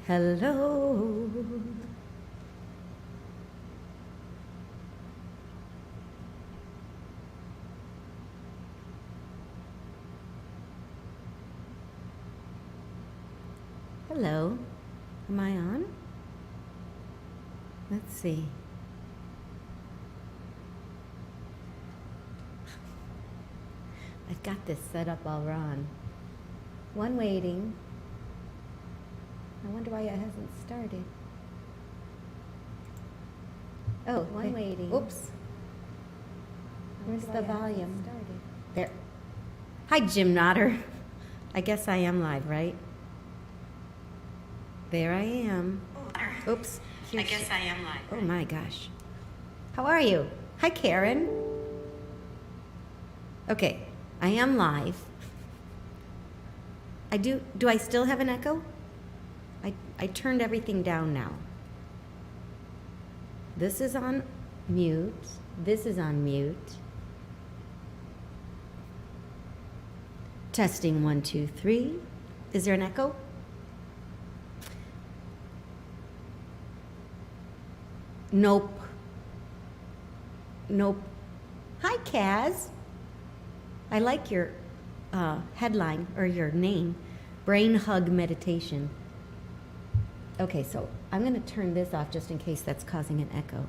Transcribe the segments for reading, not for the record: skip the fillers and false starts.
Hello. Hello. Am I on? Let's see. I've got this set up all wrong. One waiting. I wonder why it hasn't started. Oh, one waiting. Oops. Where's the volume? There. Hi, Jim Nodder. I guess I am live, right? There I am. Oops. I guess I am live. Oh my gosh. How are you? Hi, Karen. Okay, I am live. Do I still have an echo? I turned everything down now. This is on mute. This is on mute. Testing 1, 2, 3. Is there an echo? Nope. Nope. Hi, Kaz. I like your headline or your name, Brain Hug Meditation. Okay, so I'm going to turn this off just in case that's causing an echo.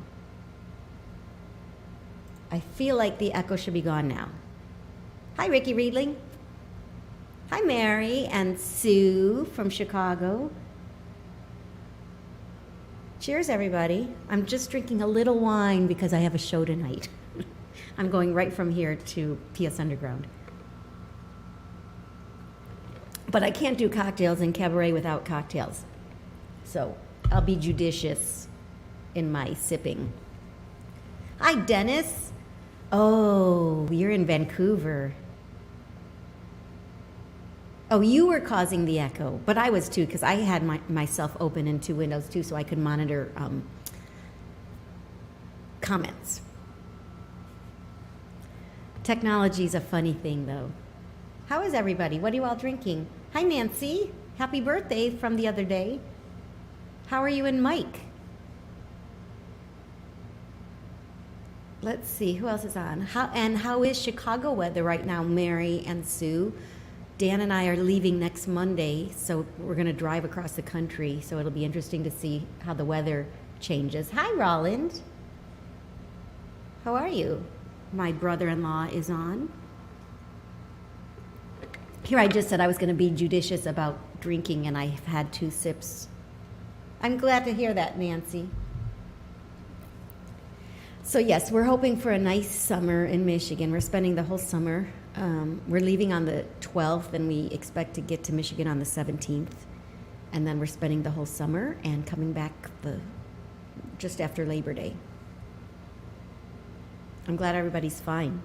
I feel like the echo should be gone now. Hi, Ricky Riedling. Hi, Mary and Sue from Chicago. Cheers, everybody. I'm just drinking a little wine because I have a show tonight. I'm going right from here to PS Underground. But I can't do cocktails in Cabaret without cocktails. So I'll be judicious in my sipping. Hi, Dennis. Oh, you're in Vancouver. Oh, you were causing the echo, but I was too, because I had myself open in 2 windows too, so I could monitor comments. Technology's a funny thing, though. How is everybody? What are you all drinking? Hi, Nancy. Happy birthday from the other day. How are you and Mike? Let's see, who else is on? How is Chicago weather right now, Mary and Sue? Dan and I are leaving next Monday, so we're going to drive across the country, so it'll be interesting to see how the weather changes. Hi, Roland. How are you? My brother-in-law is on. Here, I just said I was going to be judicious about drinking, and I've had 2 sips. I'm glad to hear that, Nancy. So yes, we're hoping for a nice summer in Michigan. We're spending the whole summer. We're leaving on the 12th, and we expect to get to Michigan on the 17th. And then we're spending the whole summer and coming back just after Labor Day. I'm glad everybody's fine.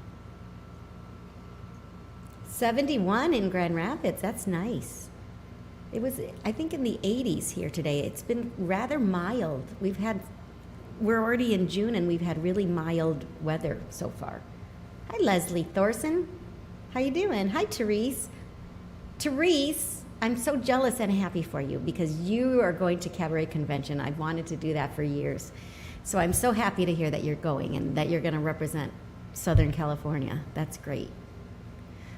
71 in Grand Rapids, that's nice. It was, I think, in the 80s here today. It's been rather mild. We're already in June, and we've had really mild weather so far. Hi, Leslie Thorson. How you doing? Hi, Therese. Therese, I'm so jealous and happy for you because you are going to Cabaret Convention. I've wanted to do that for years. So I'm so happy to hear that you're going and that you're going to represent Southern California. That's great.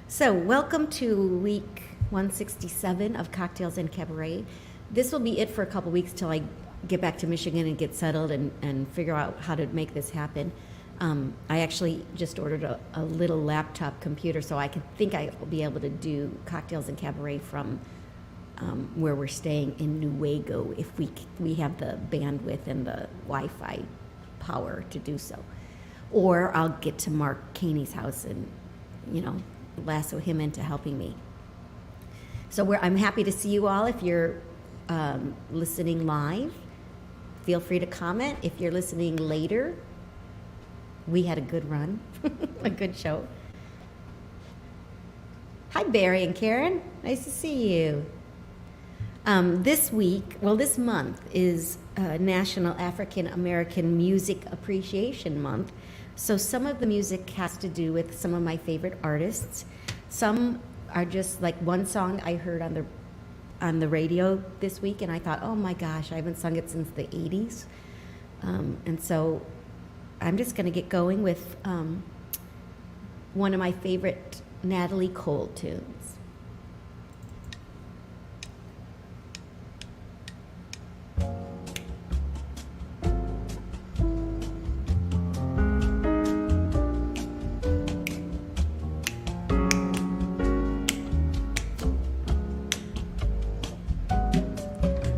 So welcome to week 167 of Cocktails and Cabaret. This will be it for a couple weeks till I get back to Michigan and get settled and figure out how to make this happen. I actually just ordered a little laptop computer, so I think I will be able to do Cocktails and Cabaret from where we're staying in Newaygo if we have the bandwidth and the Wi-Fi power to do so. Or I'll get to Mark Caney's house and, lasso him into helping me. So I'm happy to see you all. If you're listening live, feel free to comment. If you're listening later, we had a good run, a good show. Hi, Barry and Karen. Nice to see you. This month is National African American Music Appreciation Month. So some of the music has to do with some of my favorite artists. Some are just like one song I heard on the on the radio this week, and I thought, oh my gosh, I haven't sung it since the 80s. And so I'm just going to get going with one of my favorite Natalie Cole tunes.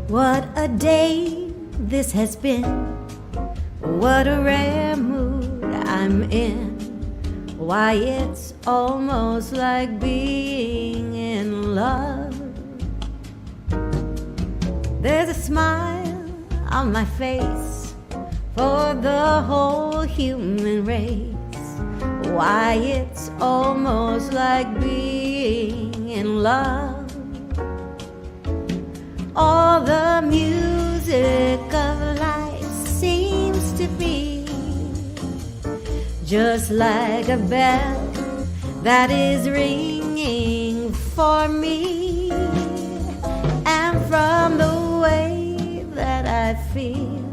What a day this has been. What a rare mood I'm in. Why, it's almost like being in love. There's a smile on my face for the whole human race. Why, it's almost like being in love. All the music of life seems to be just like a bell that is ringing for me. And from the way that I feel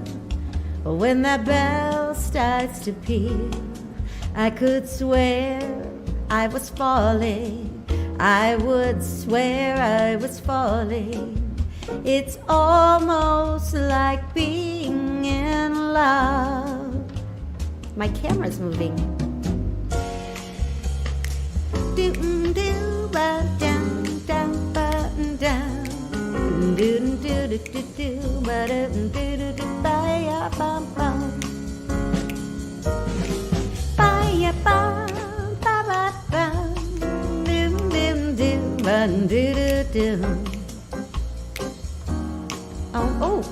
when that bell starts to peal, I could swear I was falling. I would swear I was falling. It's almost like being in love. My camera's moving. Do do ba down down ba down. Do do do do do ba do do do ba ya bum bum. Ba ya bum ba ba bum. Do do do ba do do do. Oh,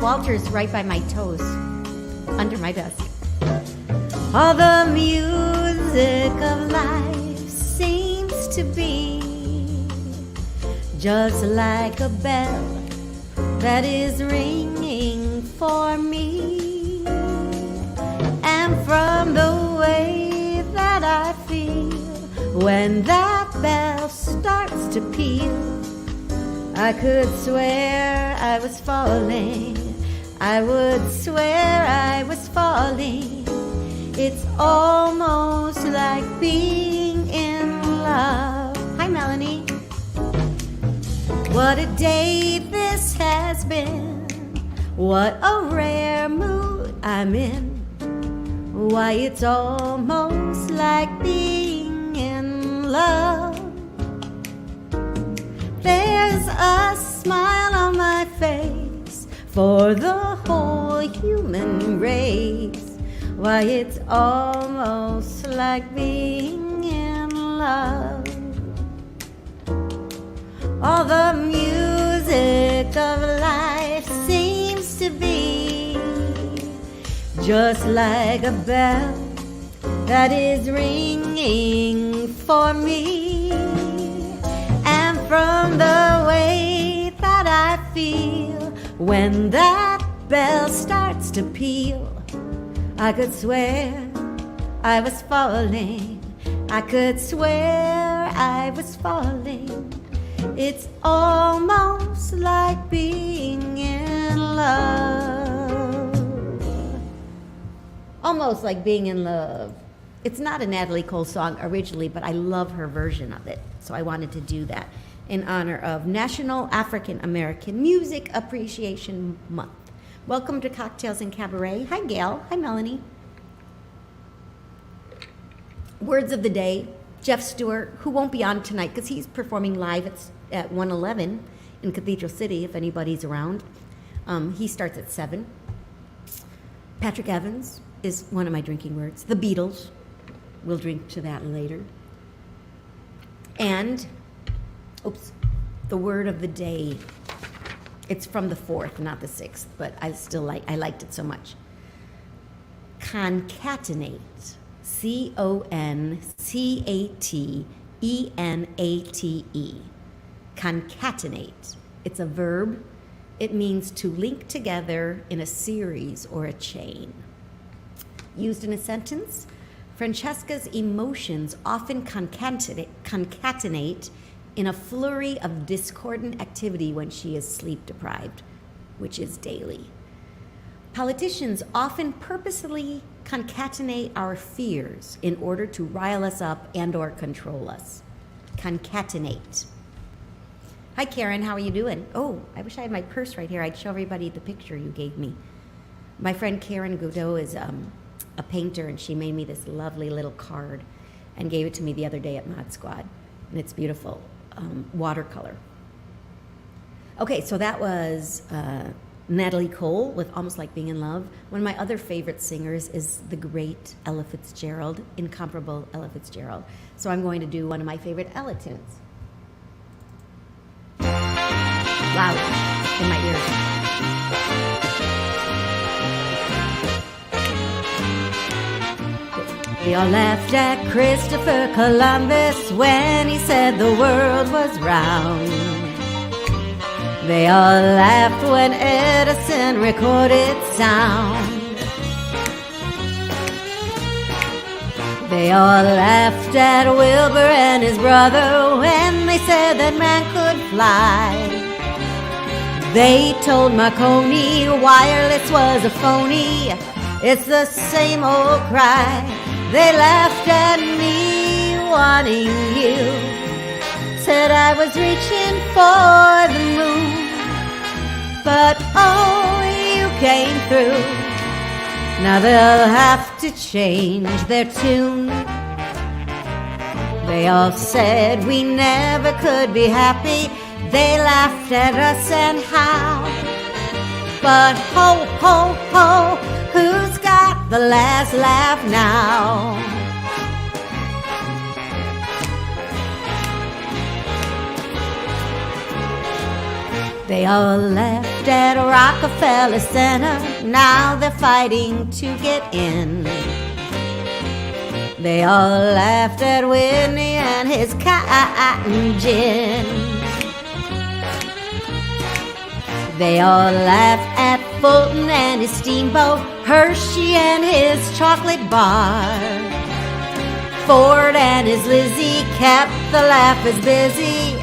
Walter's right by my toes, under my desk. All the music of life seems to be just like a bell that is ringing for me. And from the way that I feel when that bell starts to peal, I could swear I was falling. I would swear I was falling. It's almost like being in love. Hi, Melanie. What a day this has been. What a rare mood I'm in. Why, it's almost like being in love. There's a smile on my face for the whole human race. Why, it's almost like being in love. All the music of life seems to be just like a bell that is ringing for me. From the way that I feel when that bell starts to peal, I could swear I was falling. I could swear I was falling. It's almost like being in love. Almost like being in love. It's not a Natalie Cole song originally, but I love her version of it, so I wanted to do that in honor of National African American Music Appreciation Month. Welcome to Cocktails and Cabaret. Hi, Gail. Hi, Melanie. Words of the day. Jeff Stewart, who won't be on tonight because he's performing live at 111 in Cathedral City, if anybody's around. He starts at 7. Patrick Evans is one of my drinking words. The Beatles. We'll drink to that later. And the word of the day. It's from the 4th, not the 6th, but I liked it so much. Concatenate. C-O-N-C-A-T-E-N-A-T-E. Concatenate. It's a verb. It means to link together in a series or a chain. Used in a sentence, Francesca's emotions often concatenate in a flurry of discordant activity when she is sleep deprived, which is daily. Politicians often purposely concatenate our fears in order to rile us up and or control us. Concatenate. Hi, Karen. How are you doing? Oh, I wish I had my purse right here. I'd show everybody the picture you gave me. My friend Karen Godot is a painter, and she made me this lovely little card and gave it to me the other day at Mod Squad. And it's beautiful. Watercolor. Okay, so that was Natalie Cole with Almost Like Being in Love. One of my other favorite singers is the great Ella Fitzgerald, incomparable Ella Fitzgerald. So I'm going to do one of my favorite Ella tunes. Loud in my ears. They all laughed at Christopher Columbus when he said the world was round. They all laughed when Edison recorded sound. They all laughed at Wilbur and his brother when they said that man could fly. They told Marconi wireless was a phony. It's the same old cry. They laughed at me wanting you. Said I was reaching for the moon. But oh, you came through. Now they'll have to change their tune. They all said we never could be happy. They laughed at us and how. But ho, ho, ho, who's got the last laugh now? They all laughed at Rockefeller Center. Now they're fighting to get in. They all laughed at Whitney and his cotton gin. They all laughed at Fulton and his steamboat, Hershey and his chocolate bar. Ford and his Lizzie kept the laughers busy.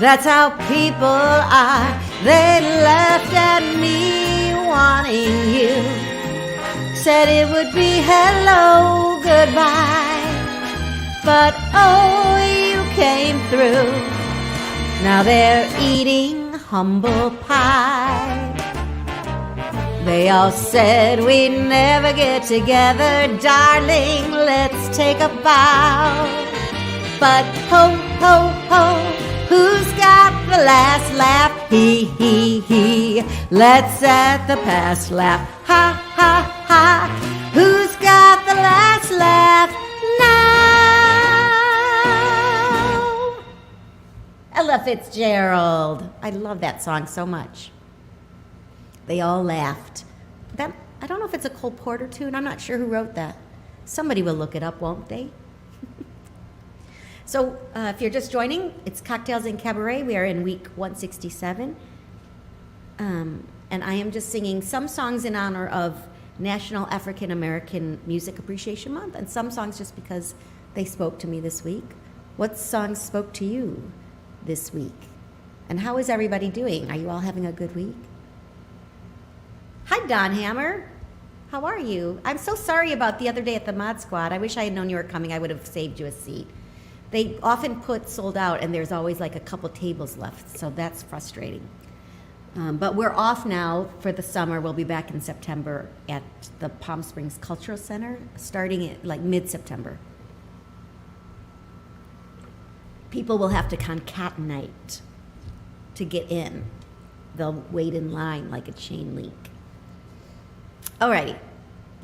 That's how people are. They laughed at me wanting you. Said it would be hello, goodbye. But oh, you came through. Now they're eating humble pie. They all said we'd never get together. Darling, let's take a bow. But ho, ho, ho, who's got the last laugh? He, he. Let's at the past laugh. Ha, ha, ha. Who's got the last laugh now? Ella Fitzgerald. I love that song so much. They all laughed. That, I don't know if it's a Cole Porter tune. I'm not sure who wrote that. Somebody will look it up, won't they? So if you're just joining, it's Cocktails and Cabaret. We are in week 167. And I am just singing some songs in honor of National African American Music Appreciation Month, and some songs just because they spoke to me this week. What songs spoke to you this week? And how is everybody doing? Are you all having a good week? Hi, Don Hammer. How are you? I'm so sorry about the other day at the Mod Squad. I wish I had known you were coming. I would have saved you a seat. They often put sold out, and there's always like a couple tables left, so that's frustrating. But we're off now for the summer. We'll be back in September at the Palm Springs Cultural Center, starting at like mid-September. People will have to concatenate to get in. They'll wait in line like a chain link. Alrighty,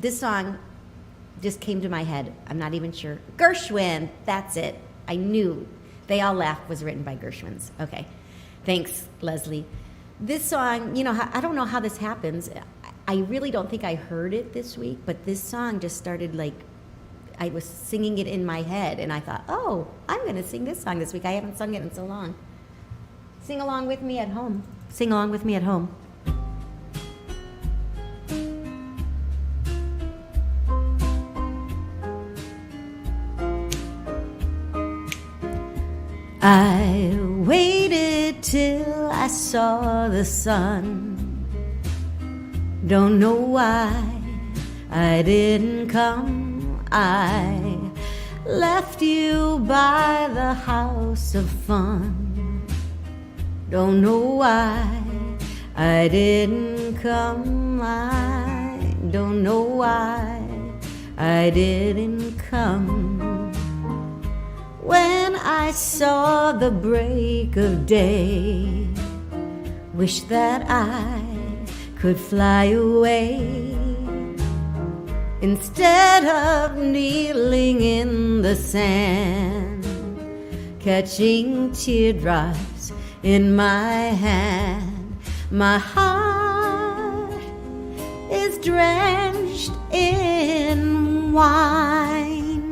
this song just came to my head. I'm not even sure. Gershwin, that's it. I knew. They All Laugh was written by Gershwins. Okay, thanks, Leslie. This song, you know, I don't know how this happens. I really don't think I heard it this week, but this song just started like, I was singing it in my head, and I thought, oh, I'm going to sing this song this week. I haven't sung it in so long. Sing along with me at home. Sing along with me at home. I I waited till I saw the sun. Don't know why I didn't come. I left you by the house of fun. Don't know why I didn't come. I don't know why I didn't come. When I saw the break of day, wish that I could fly away instead of kneeling in the sand, catching teardrops in my hand. My heart is drenched in wine,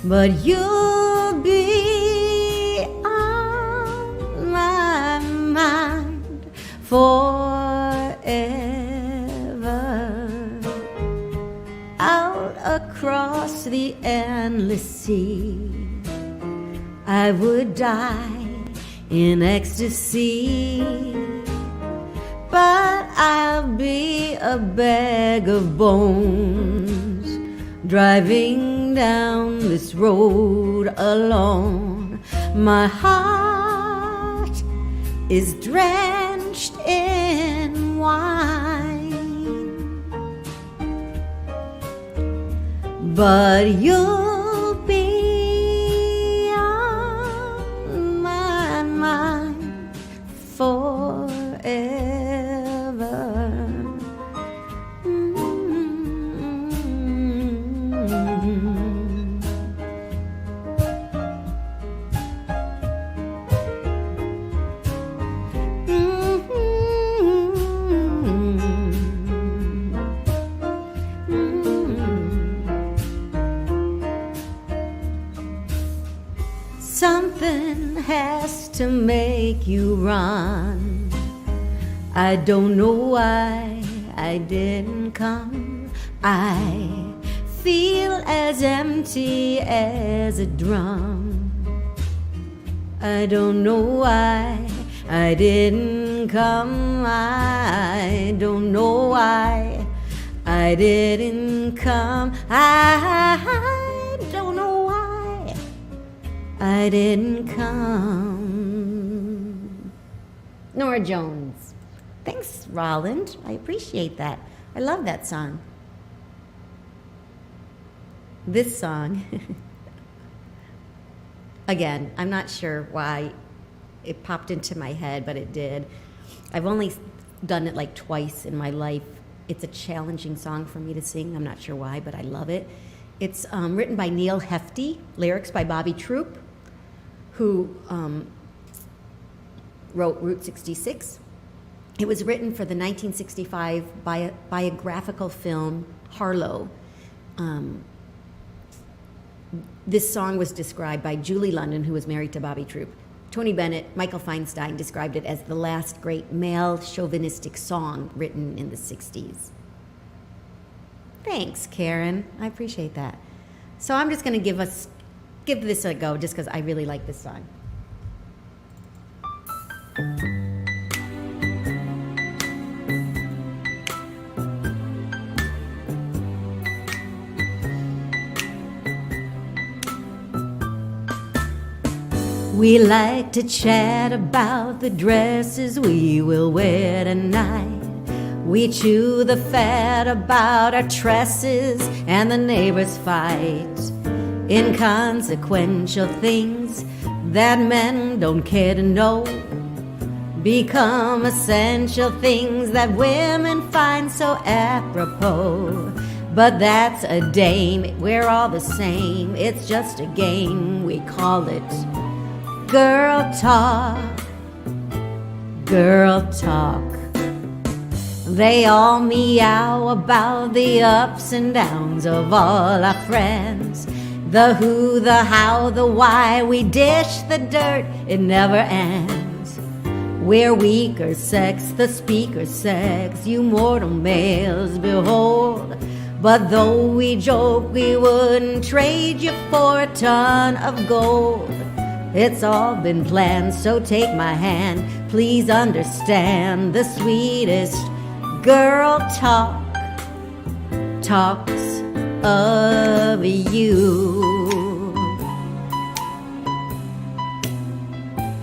but you'll be on my mind forever. Out across the endless sea, I would die in ecstasy, but I'll be a bag of bones driving down this road alone. My heart is drenched in wine, but you'll be on my mind forever. Something has to make you run. I don't know why I didn't come. I feel as empty as a drum. I don't know why I didn't come. I don't know why I didn't come. I don't know why I didn't come. Nora Jones. Thanks, Roland. I appreciate that. I love that song. This song, again, I'm not sure why it popped into my head, but it did. I've only done it like twice in my life. It's a challenging song for me to sing. I'm not sure why, but I love it. It's written by Neil Hefti, lyrics by Bobby Troop, who wrote Route 66. It was written for the 1965 biographical film Harlow. This song was described by Julie London, who was married to Bobby Troop. Tony Bennett, Michael Feinstein described it as the last great male chauvinistic song written in the 60s. Thanks, Karen. I appreciate that. So I'm just going to give this a go just because I really like this song. We like to chat about the dresses we will wear tonight. We chew the fat about our tresses and the neighbors fight. Inconsequential things that men don't care to know become essential things that women find so apropos. But that's a dame, we're all the same. It's just a game, we call it girl talk, girl talk. They all meow about the ups and downs of all our friends. The who, the how, the why, we dish the dirt, it never ends. We're weaker sex, the speaker sex, you mortal males behold. But though we joke we wouldn't trade you for a ton of gold, it's all been planned, so take my hand. Please understand the sweetest girl talks of you.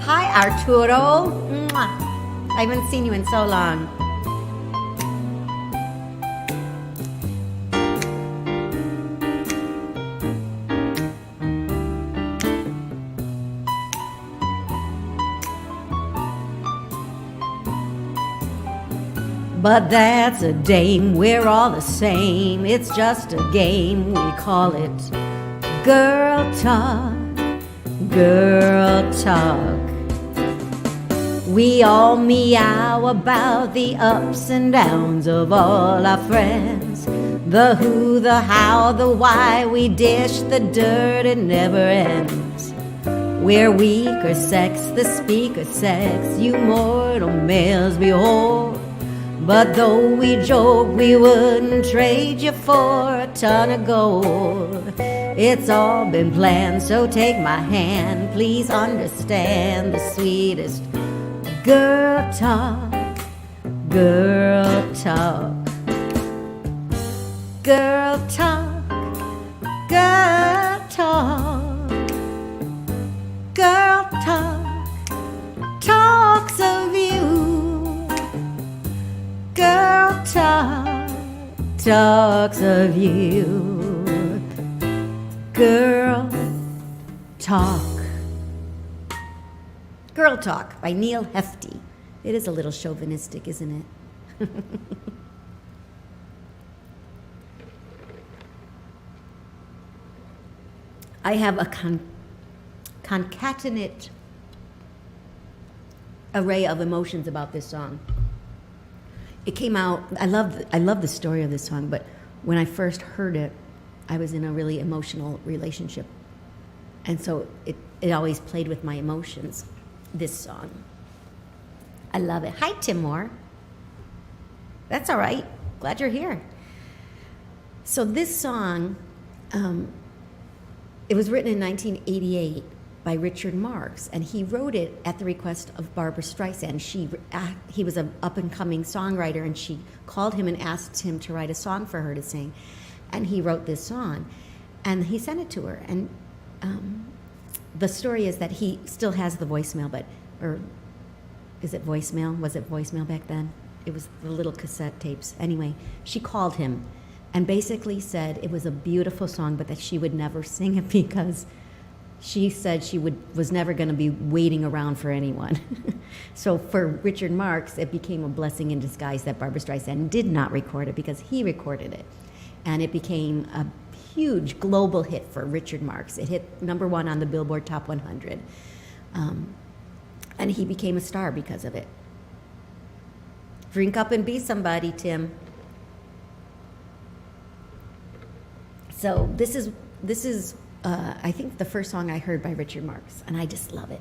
Hi, Arturo. Mwah. I haven't seen you in so long. But that's a dame, we're all the same. It's just a game, we call it girl talk, girl talk. We all meow about the ups and downs of all our friends. The who, the how, the why, we dish the dirt, it never ends. We're weaker sex, the speaker sex, you mortal males behold. But though we joke we wouldn't trade you for a ton of gold, it's all been planned, so take my hand. Please understand the sweetest girl talk, girl talk, girl talk, girl talk, girl talk, talks of you. Girl talk, talks of you. Girl talk. Girl Talk by Neil Hefti. It is a little chauvinistic, isn't it? I have a concatenate array of emotions about this song. It came out, I love the story of this song, but when I first heard it, I was in a really emotional relationship. And so it always played with my emotions, this song. I love it. Hi, Timor. That's all right. Glad you're here. So this song, it was written in 1988 by Richard Marx, and he wrote it at the request of Barbra Streisand. He was an up-and-coming songwriter, and she called him and asked him to write a song for her to sing, and he wrote this song, and he sent it to her. And the story is that he still has the voicemail, or is it voicemail? Was it voicemail back then? It was the little cassette tapes. Anyway, she called him and basically said it was a beautiful song, but that she would never sing it because she said she was never going to be waiting around for anyone. So for Richard Marx, it became a blessing in disguise that Barbra Streisand did not record it because he recorded it. And it became a huge global hit for Richard Marx. It hit #1 on the Billboard Top 100. And he became a star because of it. Drink up and be somebody, Tim. So this is I think the first song I heard by Richard Marx, and I just love it.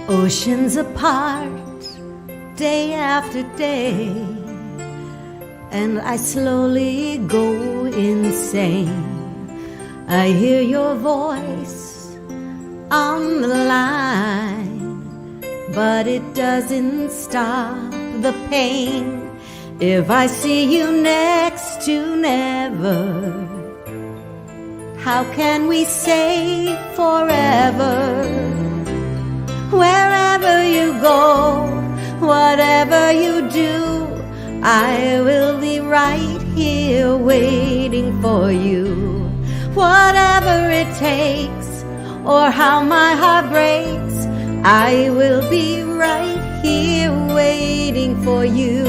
Oceans apart, day after day, and I slowly go insane. I hear your voice on the line, but it doesn't stop the pain. If I see you next to never, how can we say forever? Wherever you go, whatever you do, I will be right here waiting for you. Whatever it takes, or how my heart breaks, I will be right here waiting for you.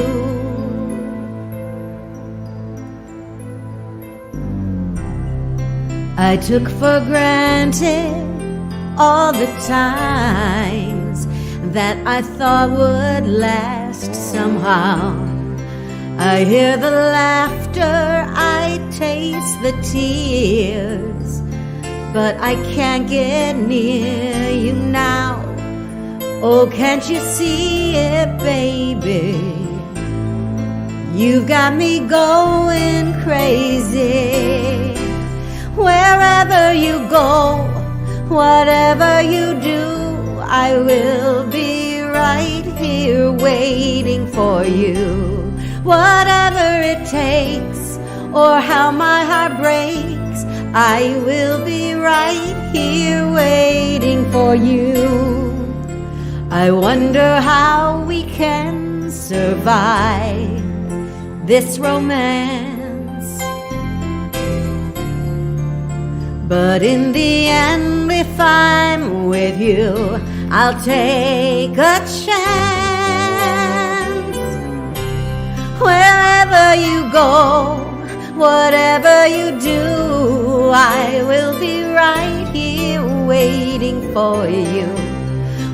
I took for granted all the times that I thought would last somehow. I hear the laughter, I taste the tears, but I can't get near you now. Oh, can't you see it, baby? You've got me going crazy. Wherever you go, whatever you do, I will be right here waiting for you. Whatever it takes, or how my heart breaks, I will be right here waiting for you. I wonder how we can survive this romance. But in the end, if I'm with you, I'll take a chance. Wherever you go, whatever you do, I will be right here waiting for you.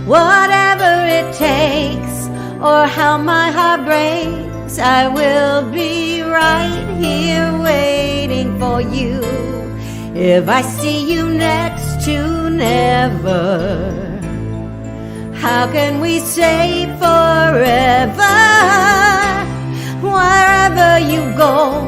Whatever it takes, or how my heart breaks, I will be right here waiting for you. If I see you next to never, how can we say forever? Wherever you go,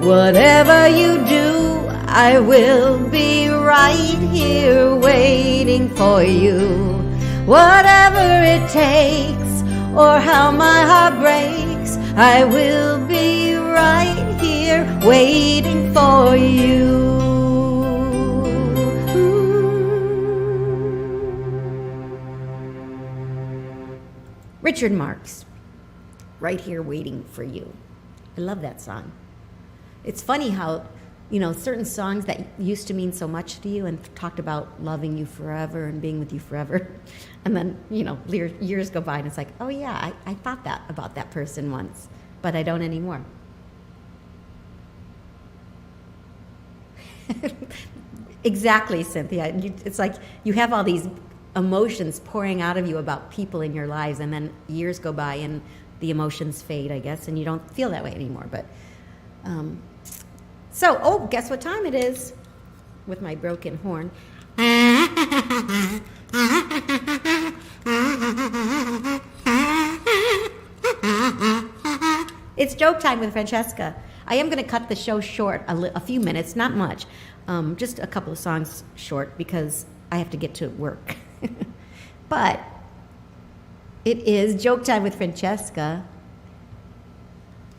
whatever you do, I will be right here waiting for you. Whatever it takes, or how my heart breaks, I will be right here waiting for you. Richard Marx, right here waiting for you. I love that song. It's funny how, certain songs that used to mean so much to you and talked about loving you forever and being with you forever. And then, years go by and it's like, oh yeah, I thought that about that person once, but I don't anymore. Exactly, Cynthia. It's like you have all these emotions pouring out of you about people in your lives, and then years go by and the emotions fade, I guess, and you don't feel that way anymore. But guess what time it is? With my broken horn. It's joke time with Francesca. I am going to cut the show short a few minutes, not much, just a couple of songs short because I have to get to work. But it is joke time with Francesca,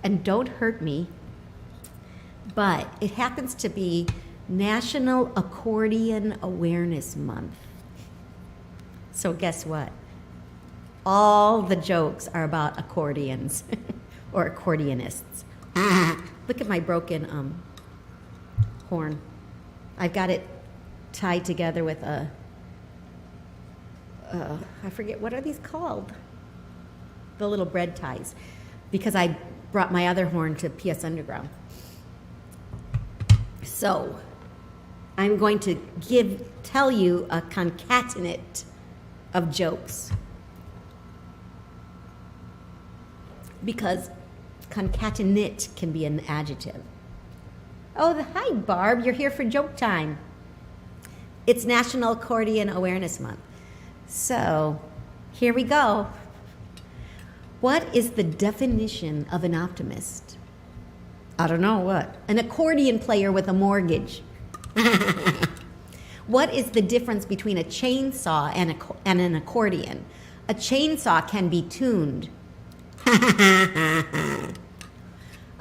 and don't hurt me, but it happens to be National Accordion Awareness Month. So guess what? All the jokes are about accordions or accordionists. Look at my broken horn. I've got it tied together with a I forget, what are these called? The little bread ties, because I brought my other horn to PS Underground. So I'm going to tell you a concatenate of jokes, because concatenate can be an adjective. Oh, hi, Barb. You're here for joke time. It's National Accordion Awareness Month. So here we go. What is the definition of an optimist? I don't know what. An accordion player with a mortgage. What is the difference between a chainsaw and an accordion? A chainsaw can be tuned.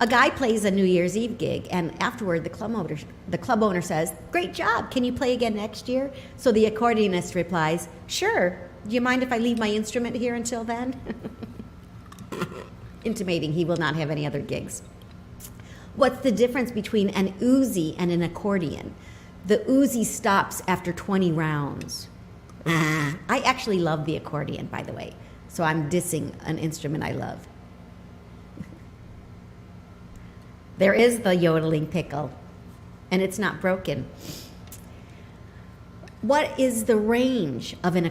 A guy plays a New Year's Eve gig, and afterward the club owner says, "Great job, can you play again next year?" So the accordionist replies, "Sure, do you mind if I leave my instrument here until then?" Intimating he will not have any other gigs. What's the difference between an Uzi and an accordion? The Uzi stops after 20 rounds. I actually love the accordion, by the way, so I'm dissing an instrument I love. There is the yodeling pickle. and it's not broken. What is the range of an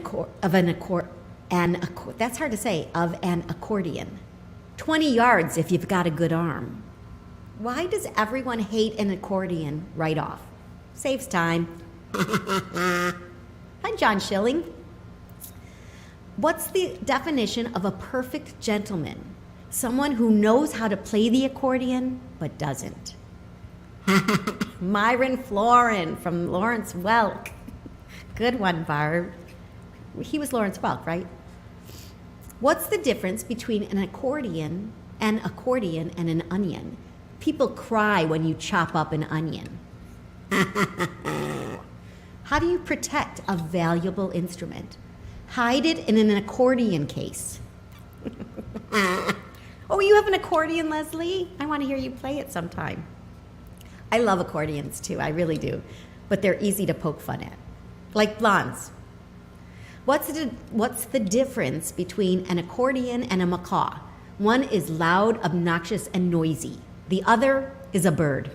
that's hard to say, of an accordion? 20 yards if you've got a good arm. Why does everyone hate an accordion right off? Saves time. Hi, John Schilling. What's the definition of a perfect gentleman? Someone who knows how to play the accordion but doesn't. Myron Florin from Lawrence Welk. Good one, Barb. He was Lawrence Welk, right? What's the difference between an accordion and an onion? People cry when you chop up an onion. How do you protect a valuable instrument? Hide it in an accordion case. Oh, you have an accordion, Leslie? I want to hear you play it sometime. I love accordions too, I really do. But they're easy to poke fun at. Like blondes. What's the difference between an accordion and a macaw? One is loud, obnoxious, and noisy. The other is a bird.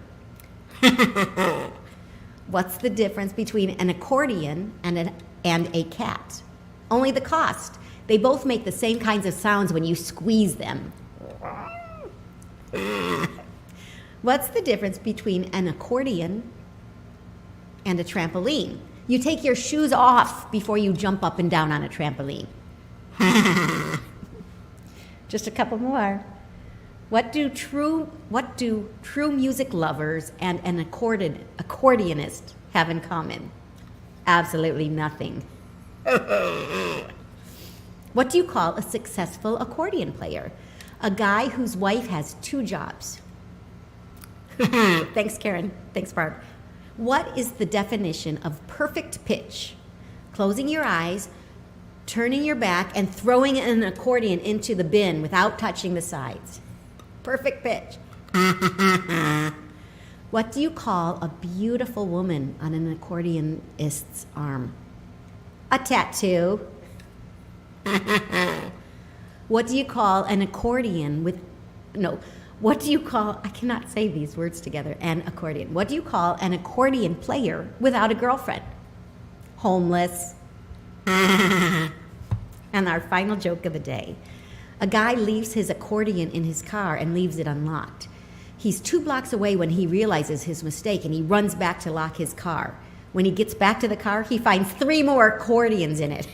What's the difference between an accordion and a cat? Only the cost. They both make the same kinds of sounds when you squeeze them. What's the difference between an accordion and a trampoline? You take your shoes off before you jump up and down on a trampoline. Just a couple more. What do true music lovers and an accordionist have in common? Absolutely nothing. What do you call a successful accordion player? A guy whose wife has 2 jobs. Thanks, Karen. Thanks, Barb. What is the definition of perfect pitch? Closing your eyes, turning your back, and throwing an accordion into the bin without touching the sides. Perfect pitch. What do you call a beautiful woman on an accordionist's arm? A tattoo. What do you call an accordion with... No. What do you call... I cannot say these words together. An accordion. What do you call an accordion player without a girlfriend? Homeless. And our final joke of the day. A guy leaves his accordion in his car and leaves it unlocked. He's 2 blocks away when he realizes his mistake and he runs back to lock his car. When he gets back to the car, he finds 3 more accordions in it.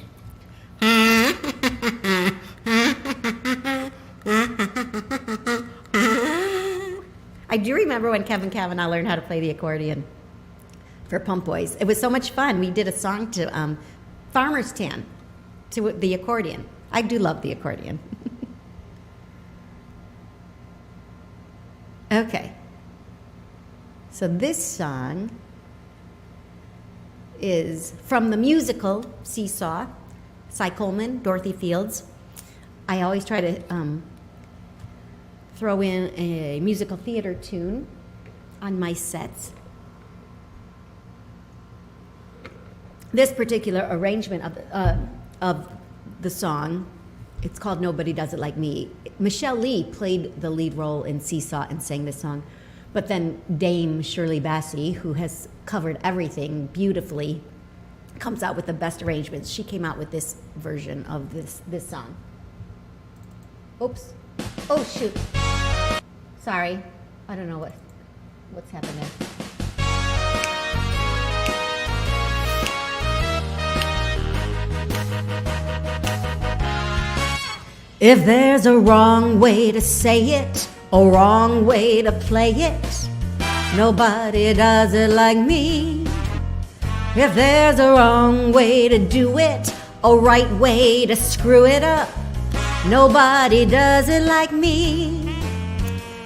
I do remember when Kevin Cavanaugh learned how to play the accordion for Pump Boys. It was so much fun. We did a song to Farmer's Tan to the accordion. I do love the accordion. Okay. So this song is from the musical Seesaw, Cy Coleman, Dorothy Fields. I always try to throw in a musical theater tune on my sets. This particular arrangement of the song, it's called Nobody Does It Like Me. Michelle Lee played the lead role in Seesaw and sang this song. But then Dame Shirley Bassey, who has covered everything beautifully, comes out with the best arrangements. She came out with this version of this song. Oops. Oh, shoot. Sorry. I don't know what's happening. If there's a wrong way to say it, a wrong way to play it, nobody does it like me. If there's a wrong way to do it, a right way to screw it up, nobody does it like me.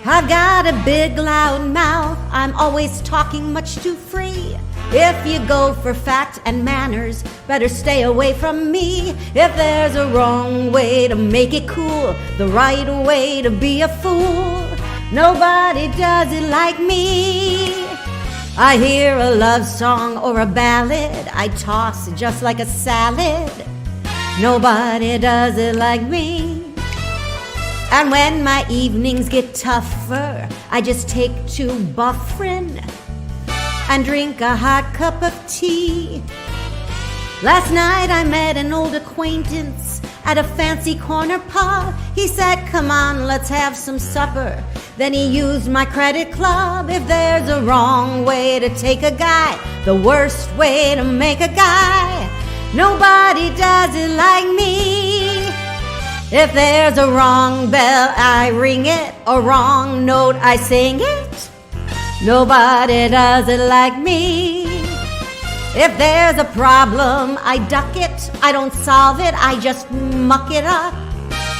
I've got a big loud mouth, I'm always talking much too free. If you go for fact and manners, better stay away from me. If there's a wrong way to make it cool, the right way to be a fool, nobody does it like me. I hear a love song or a ballad, I toss just like a salad, nobody does it like me. And when my evenings get tougher, I just take to buffering. and drink a hot cup of tea. Last night I met an old acquaintance at a fancy corner pub. He said, come on, let's have some supper. Then he used my credit club. If there's a wrong way to take a guy, the worst way to make a guy, nobody does it like me. If there's a wrong bell, I ring it. A wrong note, I sing it. Nobody does it like me. If there's a problem, I duck it. I don't solve it, I just muck it up.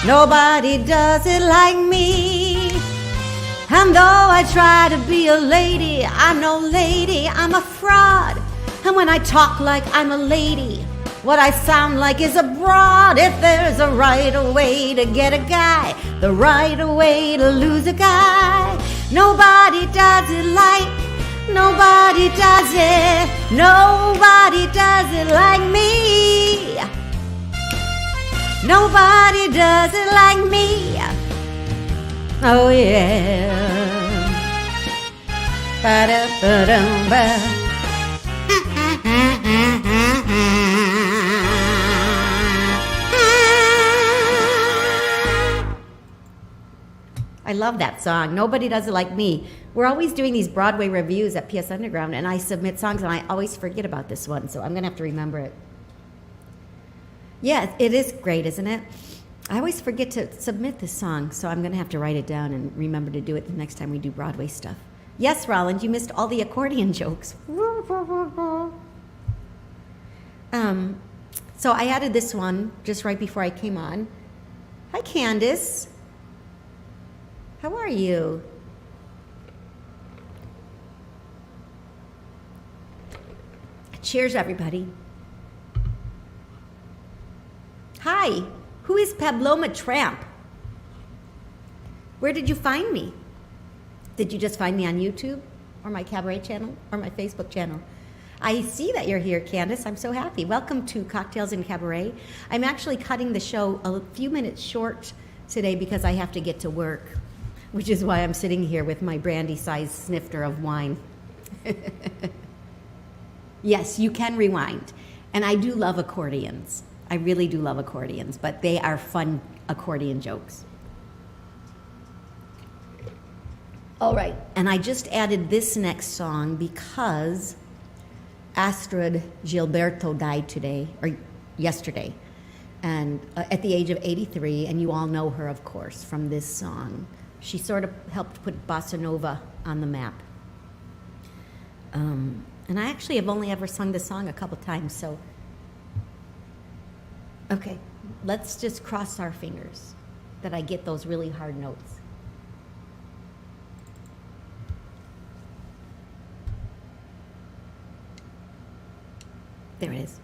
Nobody does it like me. And though I try to be a lady, I'm no lady, I'm a fraud. And when I talk like I'm a lady, what I sound like is a broad. If there's a right way to get a guy, the right way to lose a guy, nobody does it like, nobody does it, nobody does it like me. Nobody does it like me. Oh yeah. Ba-da-ba-dum-ba. I love that song. Nobody does it like me. We're always doing these Broadway reviews at PS Underground, and I submit songs, and I always forget about this one, so I'm going to have to remember it. Yeah, it is great, isn't it? I always forget to submit this song, so I'm going to have to write it down and remember to do it the next time we do Broadway stuff. Yes, Roland, you missed all the accordion jokes. So I added this one just right before I came on. Hi, Candace. How are you? Cheers, everybody. Hi, who is Pabloma Tramp? Where did you find me? Did you just find me on YouTube or my Cabaret channel or my Facebook channel? I see that you're here, Candace. I'm so happy. Welcome to Cocktails and Cabaret. I'm actually cutting the show a few minutes short today because I have to get to work, which is why I'm sitting here with my brandy-sized snifter of wine. Yes, you can rewind. And I do love accordions. I really do love accordions, but they are fun accordion jokes. All right, and I just added this next song because Astrid Gilberto died today, or yesterday, and at the age of 83, and you all know her, of course, from this song. She sort of helped put bossa nova on the map. And I actually have only ever sung this song a couple times, so. Okay, let's just cross our fingers that I get those really hard notes. There it is.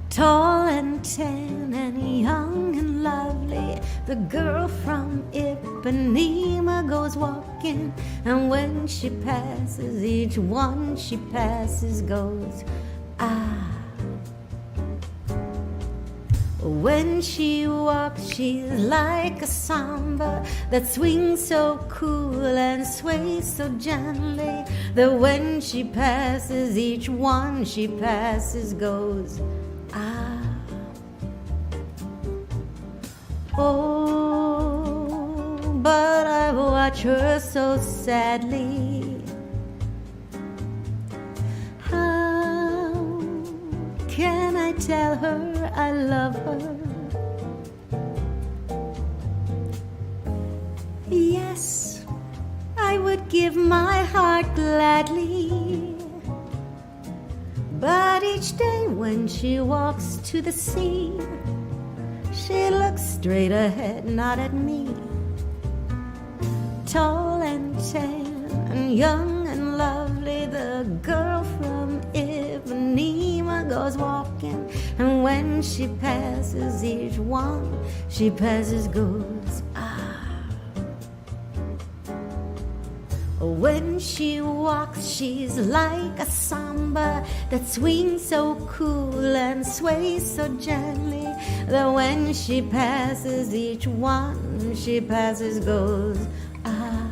Tall and tan and young and lovely, the girl from Ipanema goes walking, and when she passes, each one she passes goes, ah. When she walks, she's like a samba that swings so cool and sways so gently, that when she passes, each one she passes goes, ah. Oh, but I watch her so sadly. How can I tell her I love her? Yes, I would give my heart gladly. But each day when she walks to the sea, she looks straight ahead, not at me. Tall and tan and young and lovely, the girl from Ipanema goes walking, and when she passes, each one she passes goes, ah. When she walks, she's like a samba that swings so cool and sways so gently that when she passes, each one she passes goes, ah.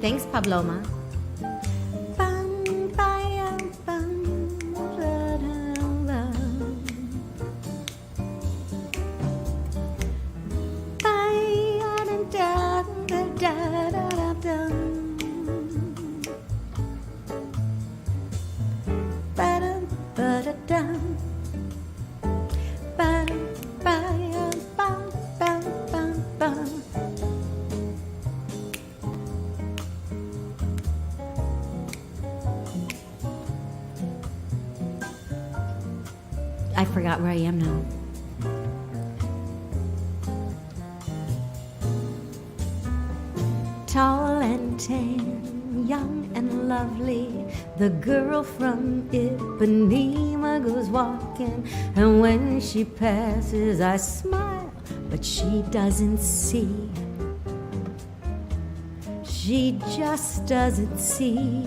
Thanks, Pabloma. I forgot where I am now. Tall and tan, young and lovely, the girl from Ipanema goes walking, and when she passes I smile, but she doesn't see. She just doesn't see.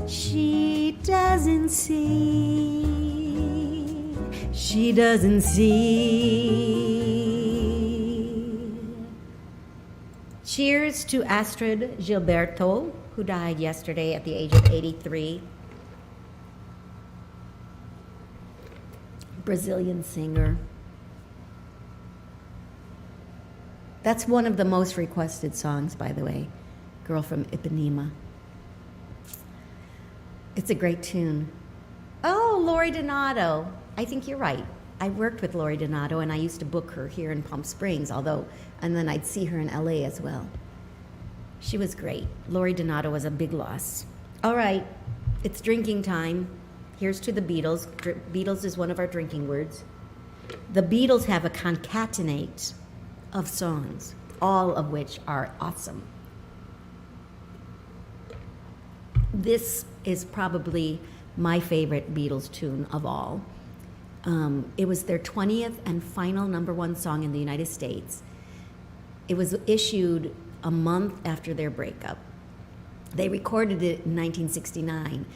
She doesn't see. She doesn't see. Cheers to Astrid Gilberto, who died yesterday at the age of 83. Brazilian singer. That's one of the most requested songs, by the way. Girl from Ipanema. It's a great tune. Oh, Lori Donato. I think you're right. I worked with Lori Donato, and I used to book her here in Palm Springs, and then I'd see her in LA as well. She was great. Lori Donato was a big loss. All right, it's drinking time. Here's to the Beatles. Beatles is one of our drinking words. The Beatles have a concatenate of songs, all of which are awesome. This is probably my favorite Beatles tune of all. It was their 20th and final #1 song in the United States. It was issued a month after their breakup. They recorded it in 1969,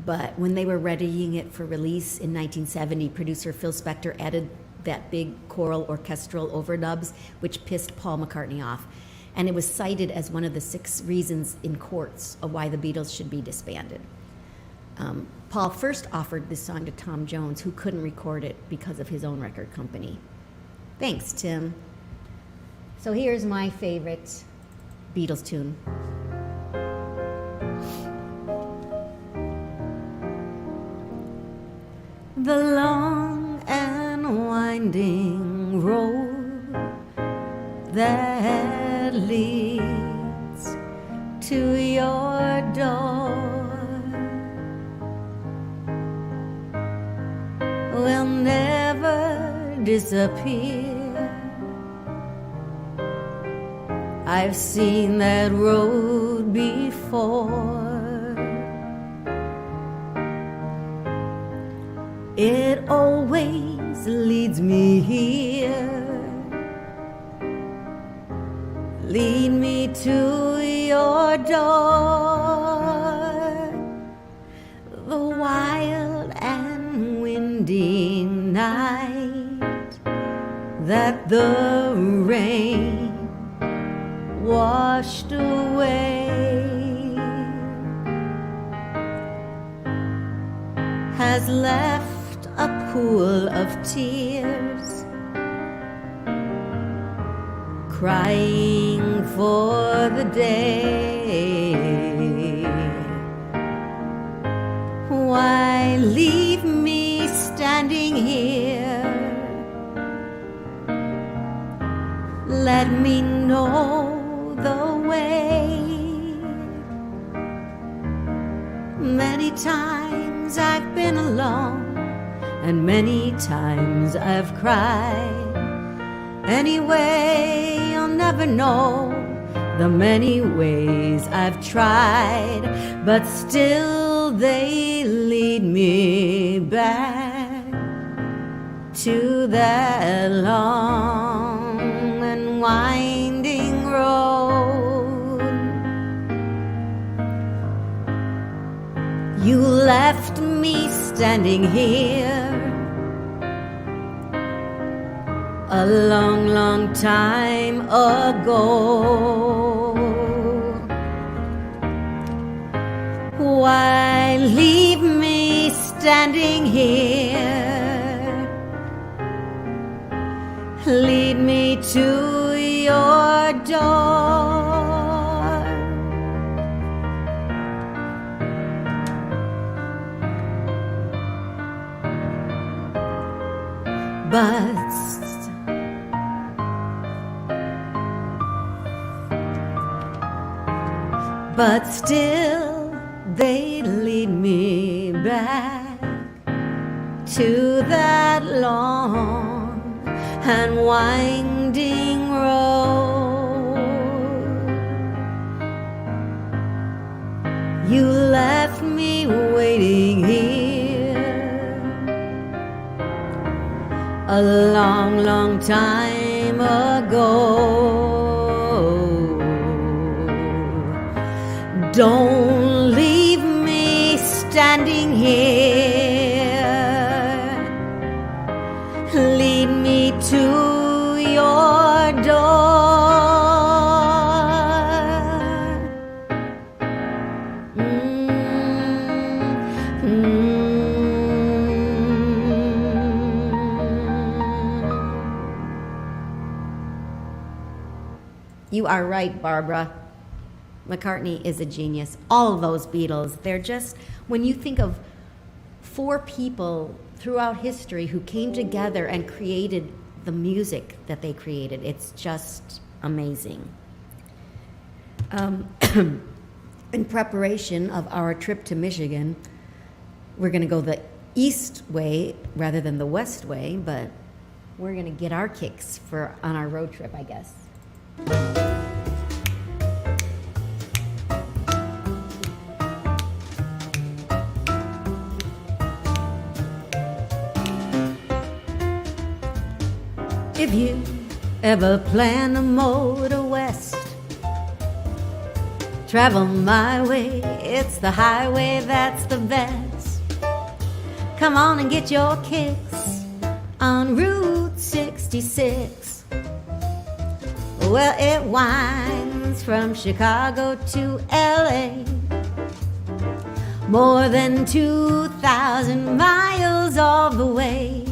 but when they were readying it for release in 1970, producer Phil Spector added that big choral orchestral overdubs, which pissed Paul McCartney off. And it was cited as one of the 6 reasons in courts of why the Beatles should be disbanded. Paul first offered this song to Tom Jones, who couldn't record it because of his own record company. Thanks, Tim. So here's my favorite Beatles tune. The long and winding road that leads to your door will never disappear. I've seen that road before. It always leads me here. Lead me to your door. The wild and windy night that the rain washed away has left a pool of tears, crying for the day. Why leave me standing here? Let me know the way. Many times I've been alone, and many times I've cried. Anyway, you'll never know the many ways I've tried, but still they lead lead me back to that long and winding road. You left me standing here a long, long time ago. Why leave me standing here? Lead me to your door. But still they lead me back to that long and winding road. You left me waiting here a long, long time ago. Don't leave me standing here. Lead me to your door. You are right, Barbara. McCartney is a genius. All of those Beatles, they're just, when you think of four people throughout history who came together and created the music that they created, it's just amazing. In preparation of our trip to Michigan, we're going to go the east way rather than the west way, but we're going to get our kicks on our road trip, I guess. If you ever plan to motor west, travel my way, it's the highway that's the best. Come on and get your kicks on Route 66. Well, it winds from Chicago to LA, more than 2,000 miles all the way.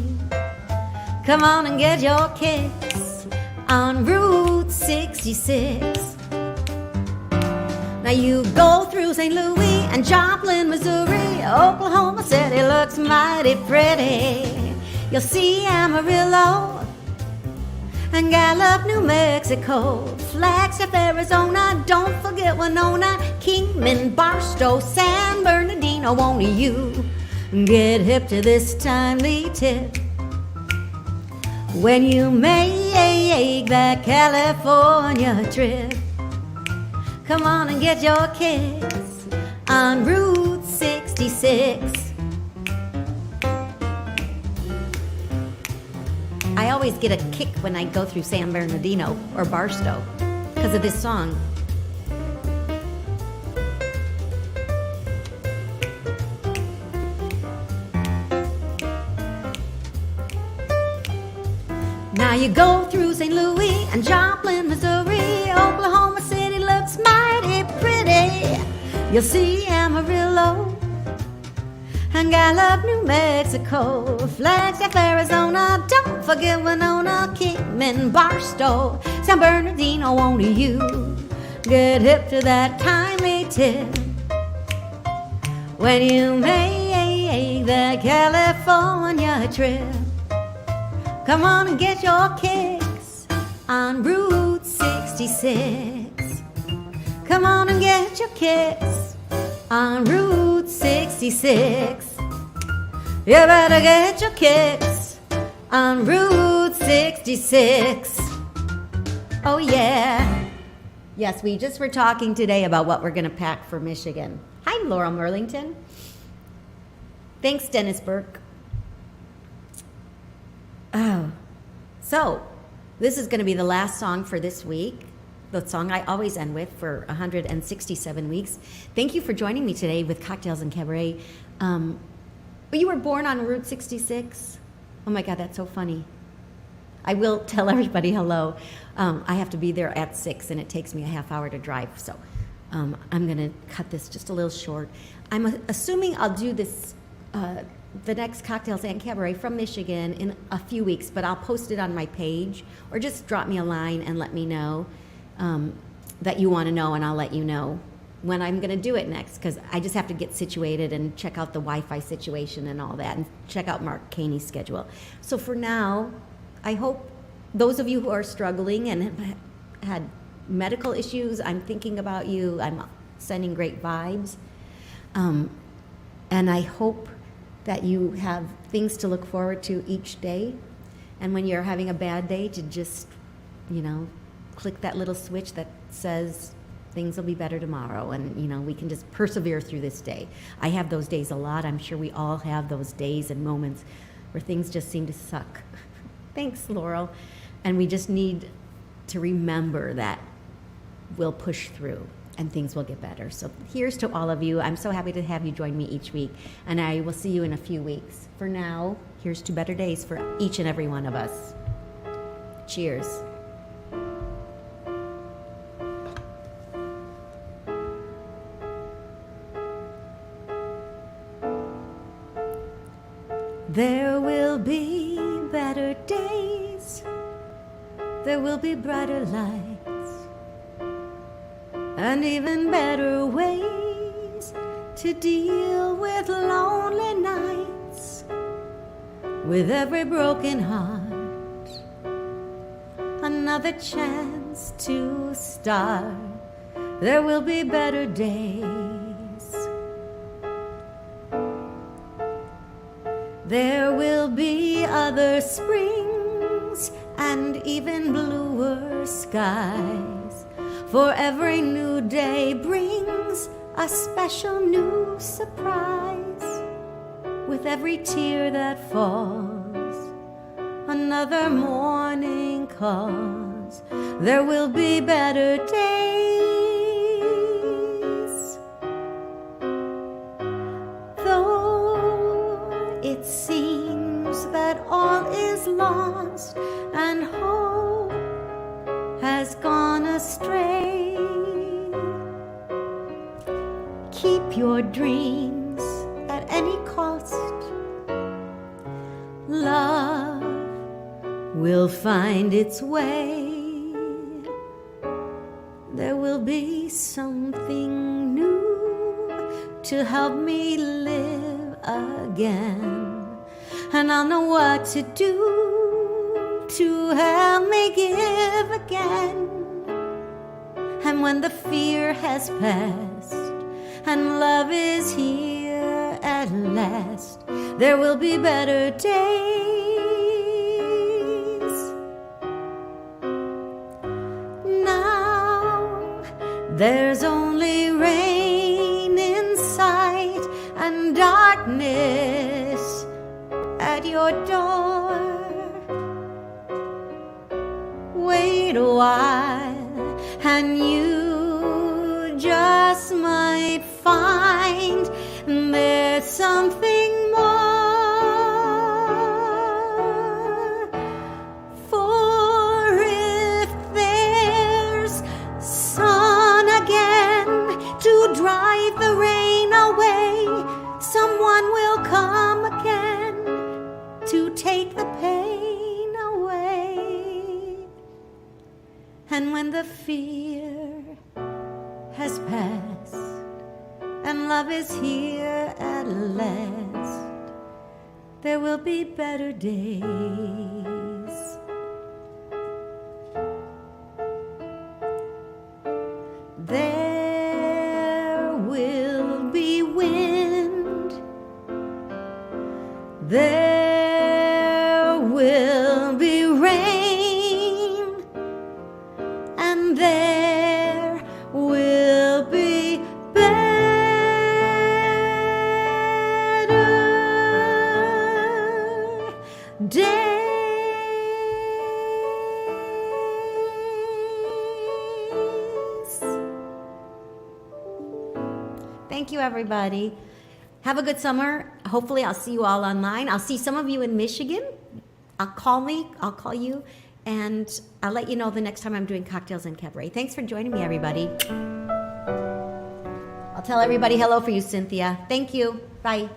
Come on and get your kicks on Route 66. Now you go through St. Louis and Joplin, Missouri. Oklahoma City looks mighty pretty. You'll see Amarillo and Gallup, New Mexico. Flagstaff, Arizona, don't forget Winona. Kingman, Barstow, San Bernardino. Won't you get hip to this timely tip when you make that California trip? Come on and get your kicks on Route 66. I always get a kick when I go through San Bernardino or Barstow because of this song. Now you go through St. Louis and Joplin, Missouri. Oklahoma City looks mighty pretty. You'll see Amarillo and Gallup, New Mexico. Flagstaff, Arizona, don't forget Winona. Kingman, Barstow, San Bernardino. Won't you get hip to that timely tip when you make that California trip? Come on and get your kicks on Route 66. Come on and get your kicks on Route 66. You better get your kicks on Route 66. Oh yeah. Yes, we just were talking today about what we're going to pack for Michigan. Hi, Laurel Merlington. Thanks, Dennis Burke. Oh, so this is going to be the last song for this week. The song I always end with for 167 weeks. Thank you for joining me today with Cocktails and Cabaret. You were born on Route 66? Oh my God, that's so funny. I will tell everybody hello. I have to be there at 6 and it takes me a half hour to drive, so I'm going to cut this just a little short. I'm assuming I'll do this, the next Cocktails and Cabaret from Michigan in a few weeks, but I'll post it on my page, or just drop me a line and let me know that you want to know, and I'll let you know when I'm going to do it next, because I just have to get situated and check out the Wi-Fi situation and all that, and check out Mark Caney's schedule. So for now, I hope those of you who are struggling and have had medical issues, I'm thinking about you. I'm sending great vibes. And I hope that you have things to look forward to each day. And when you're having a bad day, to just, click that little switch that says things will be better tomorrow. And, we can just persevere through this day. I have those days a lot. I'm sure we all have those days and moments where things just seem to suck. Thanks, Laurel. And we just need to remember that we'll push through and things will get better. So here's to all of you. I'm so happy to have you join me each week, and I will see you in a few weeks. For now, here's to better days for each and every one of us. Cheers. There will be better days. There will be brighter lights, and even better ways to deal with lonely nights. With every broken heart, another chance to start. There will be better days. There will be other springs and even bluer skies. For every new day brings a special new surprise. With every tear that falls, another morning calls. There will be better days. Though it seems that all is lost and hope has gone astray, keep your dreams at any cost. Love will find its way. There will be something new to help me live again, and I'll know what to do to help me give again. And when the fear has passed and love is here at last, there will be better days. Now there's only rain in sight and darkness at your door. Wait a while and you just might find there's something more. For if there's sun again to drive the rain away, someone will come again to take the pain away. And when the fear has passed and love is here at last, there will be better days. There will be wind. There will be rain. And there will be better Thank you, everybody. Have a good summer. Hopefully, I'll see you all online. I'll see some of you in Michigan. I'll call you, and I'll let you know the next time I'm doing Cocktails and Cabaret. Thanks for joining me, everybody. I'll tell everybody hello for you, Cynthia. Thank you. Bye.